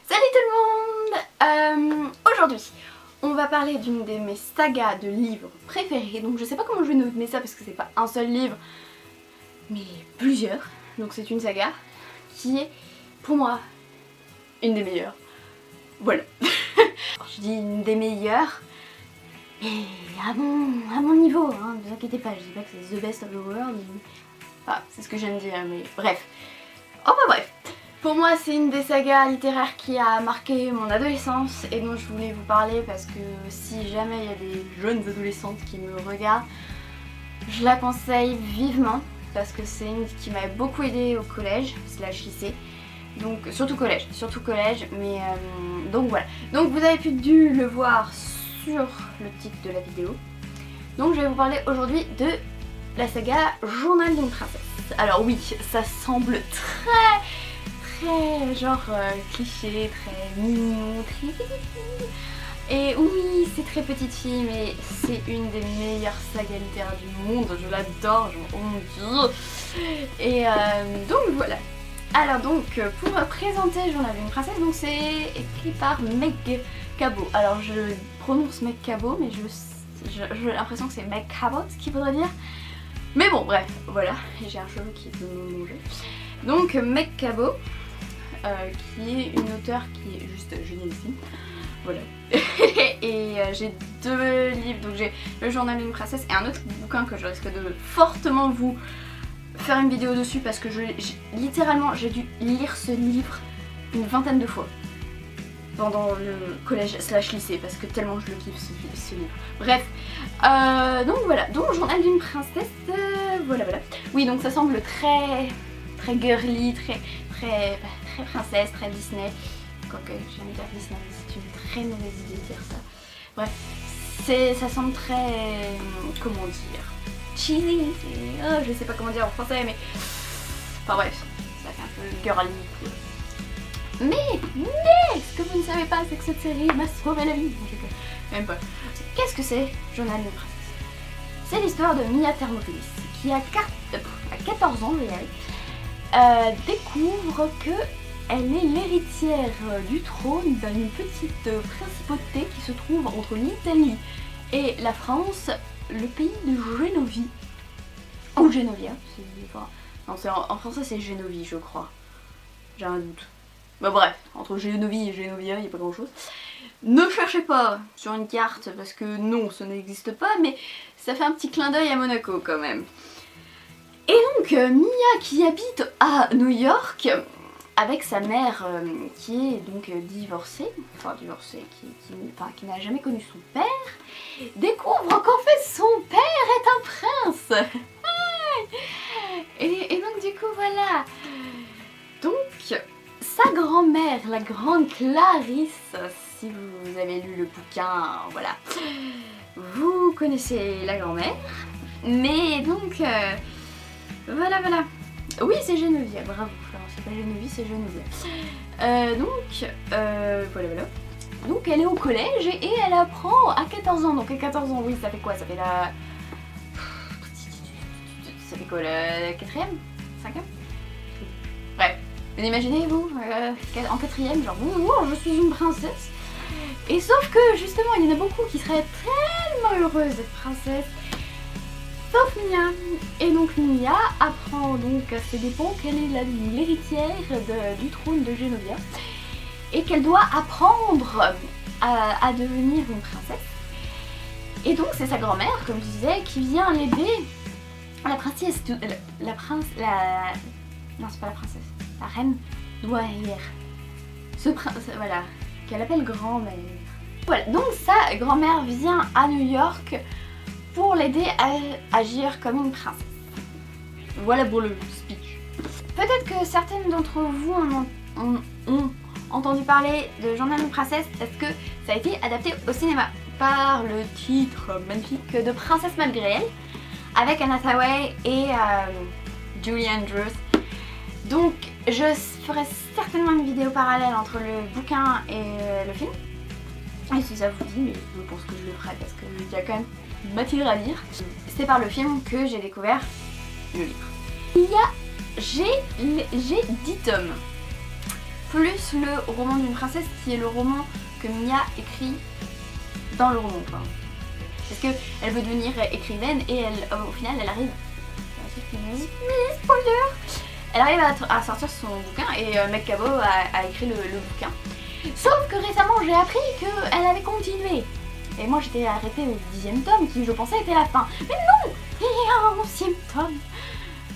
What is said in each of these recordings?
Salut tout le monde. Aujourd'hui, on va parler d'une de mes sagas de livres préférées. Donc je sais pas comment je vais nommer ça parce que c'est pas un seul livre, mais plusieurs. Donc c'est une saga qui est pour moi une des meilleures. Voilà. Alors, je dis une des meilleures, mais à mon niveau, hein, ne vous inquiétez pas, je dis pas que c'est the best of the world. Enfin, c'est ce que j'aime dire, mais bref. Enfin bref. Pour moi, c'est une des sagas littéraires qui a marqué mon adolescence et dont je voulais vous parler parce que si jamais il y a des jeunes adolescentes qui me regardent, je la conseille vivement parce que c'est une qui m'a beaucoup aidée au collège / lycée. Donc surtout collège, mais donc voilà. Donc vous avez dû le voir sur le titre de la vidéo. Donc je vais vous parler aujourd'hui de la saga Journal d'une princesse. Alors oui, ça semble très genre cliché, très mignon, très petite. Et oui, c'est très petite fille, mais c'est une des meilleures sagas littéraires du monde. Je l'adore, oh mon dieu. Et donc voilà. Alors donc, pour présenter Journal d'une princesse, donc c'est écrit par Meg Cabot. Alors je prononce Meg Cabot, mais j'ai l'impression que c'est Meg Cabot, ce qu'il faudrait dire. Mais bon, bref, voilà. J'ai un cheveu qui veut me manger. Donc Meg Cabot, qui est une auteure qui est juste génialissime. Voilà. Et j'ai deux livres, donc j'ai le Journal d'une princesse et un autre bouquin que je risque de fortement vous faire une vidéo dessus parce que littéralement j'ai dû lire ce livre une vingtaine de fois pendant le collège / lycée parce que tellement je le kiffe ce livre. Bref, donc voilà, donc Journal d'une princesse, voilà. Oui, donc ça semble très girly, très princesse, très Disney. Quoique j'aime dire Disney, mais c'est une très mauvaise idée de dire ça. Bref, ça semble très, comment dire, cheesy, je sais pas comment dire en français, mais enfin bref, ça fait un peu girly. Mais ce que vous ne savez pas, c'est que cette série m'a sauvé la vie. Même pas. Qu'est-ce que c'est Journal d'une princesse? C'est l'histoire de Mia Thermopolis qui à 14 ans, découvre que elle est l'héritière du trône d'une petite principauté qui se trouve entre l'Italie et la France, le pays de Génovie. Ou Genovia, non, en français c'est Génovie je crois. J'ai un doute. Bah bref, entre Génovie et Genovia, il n'y a pas grand chose. Ne cherchez pas sur une carte parce que non, ça n'existe pas, mais ça fait un petit clin d'œil à Monaco quand même. Et donc Mia qui habite à New York avec sa mère qui est donc divorcée, qui n'a jamais connu son père, découvre qu'en fait son père est un prince. et donc du coup voilà. Donc sa grand-mère, la grande Clarisse, si vous avez lu le bouquin, voilà, vous connaissez la grand-mère. Mais donc voilà. Oui, c'est Genovia, bravo. Alors, c'est pas Genovie, c'est Genovia. Voilà. Donc, elle est au collège et elle apprend à 14 ans. Donc, à 14 ans, oui, ça fait quoi? Ça fait la... Ça fait quoi, la 4ème? 5ème? Bref, vous imaginez, vous, en 4ème, genre, bonjour, je suis une princesse. Et sauf que, justement, il y en a beaucoup qui seraient tellement heureuses d'être princesse. Sauf Mia. Et donc Mia apprend donc à ses dépens qu'elle est l'héritière du trône de Genovia et qu'elle doit apprendre à devenir une princesse. Et donc c'est sa grand-mère, comme je disais, qui vient l'aider. La princesse, non c'est pas la princesse, la reine douairière. Voilà, qu'elle appelle grand-mère. Voilà, donc sa grand-mère vient à New York pour l'aider à agir comme une princesse. Voilà pour le speech. Peut-être que certaines d'entre vous ont entendu parler de Journal d'une princesse parce que ça a été adapté au cinéma par le titre magnifique de Princesse malgré elle avec Anna Hathaway et Julie Andrews. Donc je ferai certainement une vidéo parallèle entre le bouquin et le film. Et si ça vous dit, mais je pense que je le ferai parce qu'il y a quand même matière à lire. C'est par le film que j'ai découvert le livre. J'ai 10 tomes. plus le roman d'une princesse qui est le roman que Mia écrit dans le roman. Enfin, parce qu'elle veut devenir écrivaine et au final elle arrive... Spoiler! Elle arrive à sortir son bouquin et Meg Cabot a écrit le bouquin. Sauf que récemment j'ai appris qu'elle avait continué. Et moi j'étais arrêtée au 10e tome qui je pensais était la fin. Mais non! Il y a un 11e tome.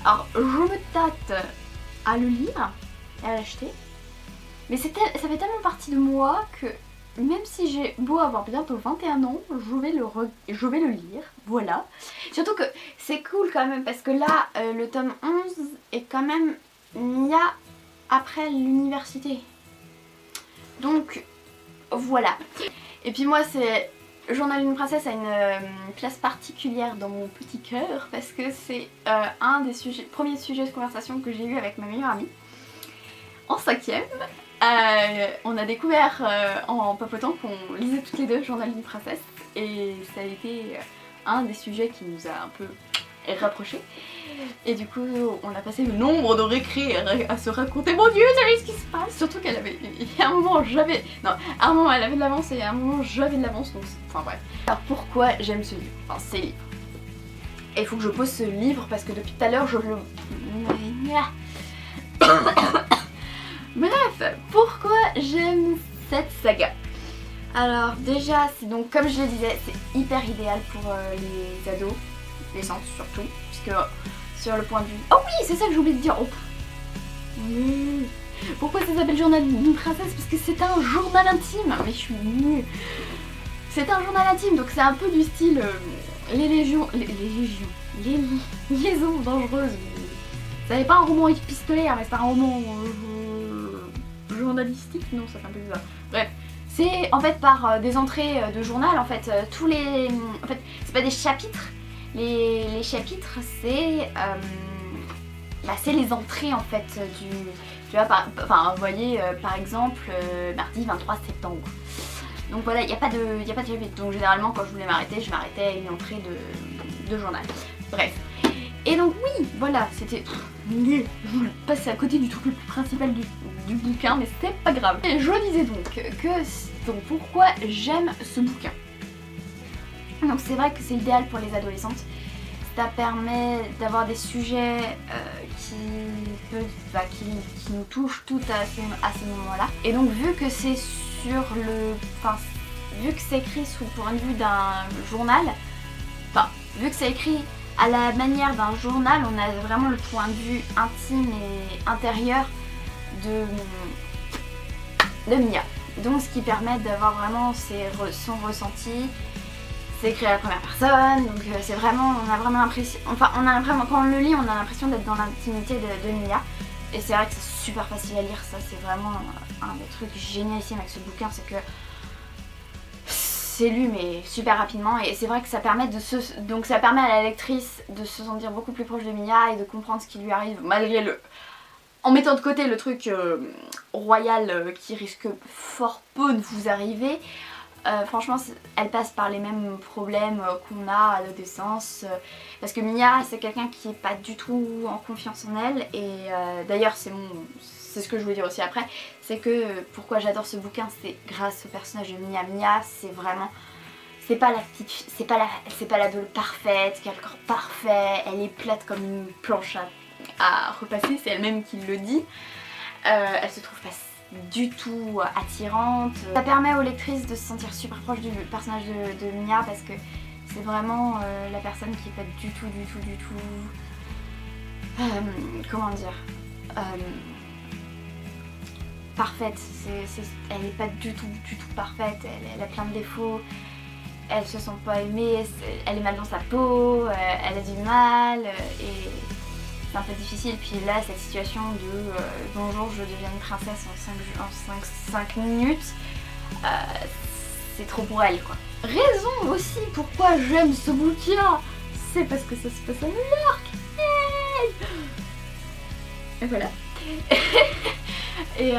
Alors je me tâte à le lire et à l'acheter. Mais ça fait tellement partie de moi que même si j'ai beau avoir bientôt 21 ans, je vais le lire. Voilà. Surtout que c'est cool quand même parce que là le tome 11 est quand même Mia après l'université. Donc voilà. Et puis moi c'est... Journal d'une princesse a une place particulière dans mon petit cœur parce que c'est un des premiers sujets de conversation que j'ai eu avec ma meilleure amie en 5ème. On a découvert en papotant qu'on lisait toutes les deux Journal d'une princesse et ça a été un des sujets qui nous a un peu rapprochés. Et du coup on a passé le nombre de récrés à se raconter mon dieu t'as vu ce qui se passe. Surtout qu'elle avait... Il y a un moment j'avais... Non, à un moment elle avait de l'avance et à un moment j'avais de l'avance donc... Enfin bref. Alors pourquoi j'aime ce livre? Enfin ces livres. Et il faut que je pose ce livre parce que depuis tout à l'heure je le... Bref, pourquoi j'aime cette saga? Alors déjà c'est donc comme je le disais c'est hyper idéal pour les ados, les centres surtout, puisque sur le point de vue... Oh oui c'est ça que j'ai oublié de dire. Oh. Oui. Pourquoi ça s'appelle Journal d'une princesse? Parce que c'est un journal intime. Mais je suis nulle. C'est un journal intime donc c'est un peu du style les liaisons dangereuses. Ça n'est pas un roman épistolaire mais c'est un roman journalistique. Non ça fait un peu bizarre. Bref. C'est en fait par des entrées de journal en fait tous les... En fait c'est pas des chapitres. Les chapitres c'est les entrées en fait du... Tu vois, enfin vous voyez par exemple mardi 23 septembre. Donc voilà, il n'y a pas de chapitre. Donc généralement quand je voulais m'arrêter, je m'arrêtais à une entrée de journal. Bref. Et donc oui, voilà, c'était nul. Je voulais passer à côté du truc le plus principal du bouquin, mais c'était pas grave. Et je disais donc pourquoi j'aime ce bouquin. Donc c'est vrai que c'est idéal pour les adolescentes. Ça permet d'avoir des sujets qui nous touchent toutes à ce moment-là. Et donc vu que c'est vu que c'est écrit sous le point de vue d'un journal, vu que c'est écrit à la manière d'un journal, on a vraiment le point de vue intime et intérieur de Mia. Donc ce qui permet d'avoir vraiment son ressenti. C'est écrit à la première personne, donc c'est vraiment, on a vraiment l'impression, quand on le lit, on a l'impression d'être dans l'intimité de Mia. Et c'est vrai que c'est super facile à lire, ça c'est vraiment un des trucs génialissimes avec ce bouquin, c'est que c'est lu mais super rapidement et c'est vrai que ça permet ça permet à la lectrice de se sentir beaucoup plus proche de Mia et de comprendre ce qui lui arrive malgré en mettant de côté le truc royal qui risque fort peu de vous arriver. Franchement elle passe par les mêmes problèmes qu'on a à l'adolescence parce que Mia c'est quelqu'un qui est pas du tout en confiance en elle et d'ailleurs c'est ce que je voulais dire aussi après, c'est que pourquoi j'adore ce bouquin c'est grâce au personnage de Mia. Mia c'est vraiment, c'est pas la petite fille, c'est pas l'ado parfaite qui a le corps parfait, elle est plate comme une planche à repasser, c'est elle-même qui le dit. Elle se trouve pas du tout attirante. Ça permet aux lectrices de se sentir super proche du personnage de Mia parce que c'est vraiment la personne qui est pas du tout comment dire parfaite. Elle est pas du tout parfaite, elle a plein de défauts, elle se sent pas aimée, elle est mal dans sa peau, elle a du mal et c'est un peu difficile. Puis là cette situation de bonjour je deviens une princesse en 5 minutes, c'est trop pour elle quoi. Raison aussi pourquoi j'aime ce bouquin, c'est parce que ça se passe à New York. Yay! Et voilà. Et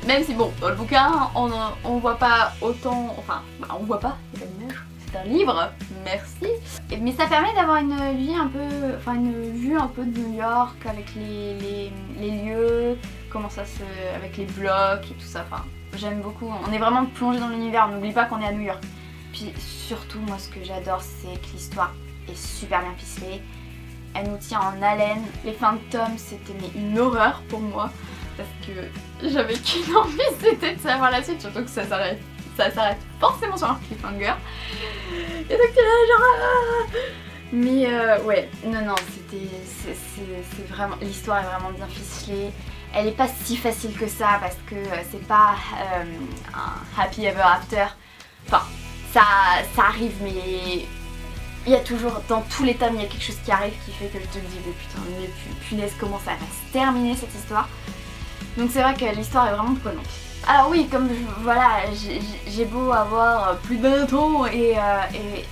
même si bon dans le bouquin on voit pas autant, enfin on voit pas, c'est pas une image, c'est un livre, merci. Mais ça permet d'avoir une vue un peu de New York avec les lieux, comment ça se... avec les blocs et tout ça, enfin j'aime beaucoup, on est vraiment plongé dans l'univers, n'oublie pas qu'on est à New York. Puis surtout moi ce que j'adore c'est que l'histoire est super bien ficelée, elle nous tient en haleine, les fins de tome c'était une horreur pour moi parce que j'avais qu'une envie c'était de savoir la suite, surtout que ça s'arrête forcément sur un cliffhanger et donc t'es là genre mais ouais, non c'est vraiment, l'histoire est vraiment bien ficelée. Elle est pas si facile que ça parce que c'est pas un happy ever after. Enfin, ça arrive mais il y a toujours, dans tous les tomes, il y a quelque chose qui arrive qui fait que je te dis mais putain, mais punaise comment ça va se terminer cette histoire. Donc c'est vrai que l'histoire est vraiment prenante. Alors oui, comme voilà, j'ai beau avoir plus de 20 ans et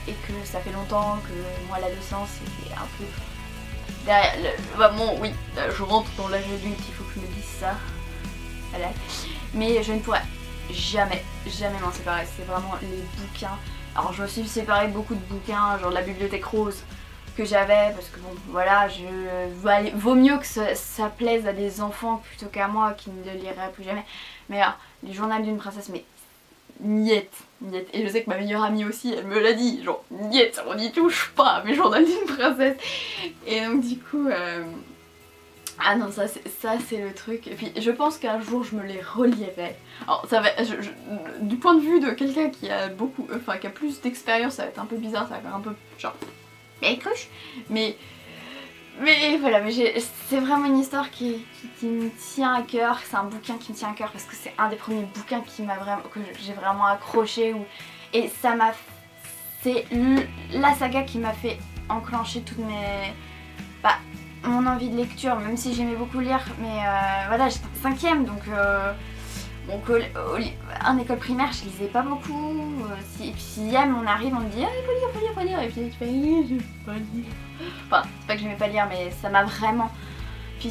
que ça fait longtemps que moi l'adolescence c'était un peu... Bon oui, je rentre dans l'âge adulte, il faut que je me dise ça. Voilà. Mais je ne pourrais jamais m'en séparer, c'est vraiment les bouquins. Alors je me suis séparée de beaucoup de bouquins, genre la bibliothèque rose que j'avais, parce que bon voilà, vaut mieux que ça plaise à des enfants plutôt qu'à moi qui ne le liraient plus jamais. Mais alors, les journaux d'une princesse, mais niet. Et je sais que ma meilleure amie aussi, elle me l'a dit, genre niet, on n'y touche pas, mes journaux d'une princesse. Et donc du coup, ah non, ça c'est le truc. Et puis je pense qu'un jour je me les relirai. Alors ça va, du point de vue de quelqu'un qui a beaucoup, enfin qui a plus d'expérience, ça va être un peu bizarre, ça va faire un peu genre cruche. Mais voilà, mais c'est vraiment une histoire qui me tient à cœur, c'est un bouquin qui me tient à cœur parce que c'est un des premiers bouquins que j'ai vraiment accroché et ça m'a... C'est la saga qui m'a fait enclencher toutes mon envie de lecture, même si j'aimais beaucoup lire, mais voilà, j'étais en 5ème donc en école primaire je lisais pas beaucoup, et puis 6ème on arrive, on me dit ah il faut lire, et puis tu fais je vais pas lire. Enfin, c'est pas que j'aimais pas lire, mais ça m'a vraiment... Puis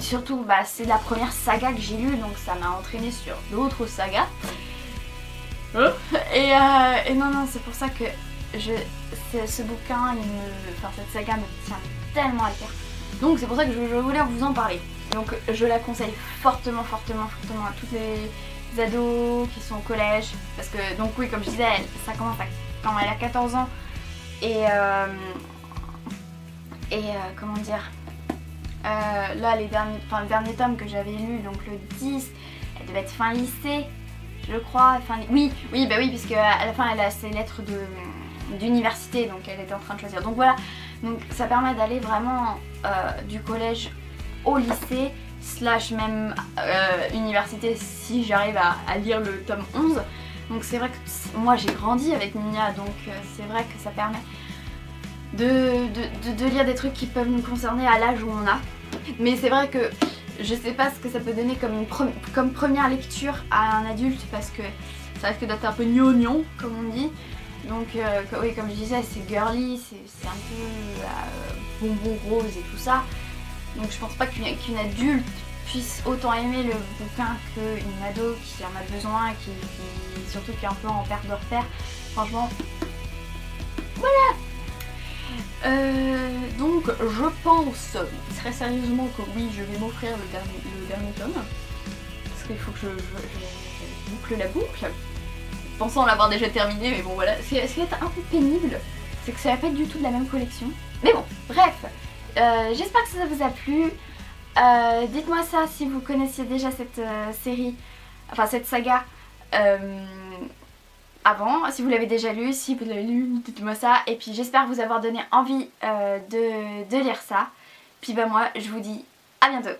surtout, c'est la première saga que j'ai lue, donc ça m'a entraînée sur d'autres sagas. Et non, c'est pour ça que ce bouquin, cette saga me tient tellement à cœur. Donc c'est pour ça que je voulais vous en parler. Donc je la conseille fortement à toutes les ados qui sont au collège. Parce que, donc oui, comme je disais, ça commence quand elle a 14 ans. Et comment dire, là le dernier tome que j'avais lu, donc le 10, elle devait être fin lycée, je crois, oui, puisque à la fin elle a ses lettres d'université, donc elle était en train de choisir. Donc voilà, donc ça permet d'aller vraiment du collège au lycée, / même université si j'arrive à lire le tome 11. Donc c'est vrai que moi j'ai grandi avec Nia, donc c'est vrai que ça permet de lire des trucs qui peuvent nous concerner à l'âge où on a. Mais c'est vrai que je sais pas ce que ça peut donner comme première lecture à un adulte parce que ça risque d'être un peu gnognon comme on dit. Donc oui, comme je disais, c'est girly, c'est un peu bonbon rose et tout ça. Donc je pense pas qu'une adulte puisse autant aimer le bouquin qu'une ado qui en a besoin, surtout qui est un peu en perte de repère. Franchement, voilà. Donc je pense très sérieusement que oui, je vais m'offrir le dernier tome. Parce qu'il faut que je boucle la boucle. Pensant l'avoir déjà terminé, mais bon voilà. Ce qui va être un peu pénible, c'est que ça va pas être du tout de la même collection. Mais bon, bref. J'espère que ça vous a plu. Dites-moi ça si vous connaissiez déjà cette série, enfin cette saga avant, si vous l'avez déjà lu, si vous l'avez lu, dites-moi ça. Et puis j'espère vous avoir donné envie de lire ça. Puis moi je vous dis à bientôt.